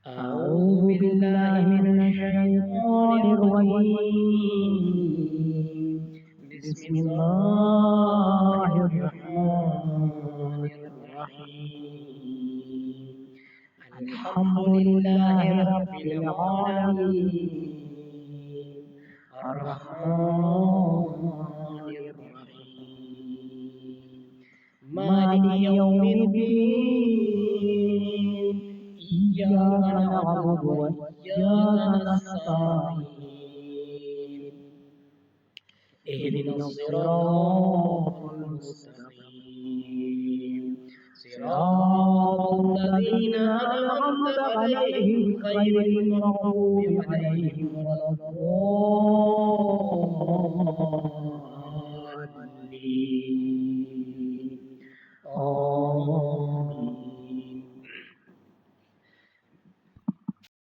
أعوذ بالله من الشيطان الرجيم. بسم الله الرحمن الرحيم. الحمد لله رب العالمين الرحمن الرحيم مالك يوم الدين إياك نعبد وإياك نستعين اهدنا الصراط المستقيم صراط الذين أنعمت عليهم غير المغضوب عليهم ولا الضالين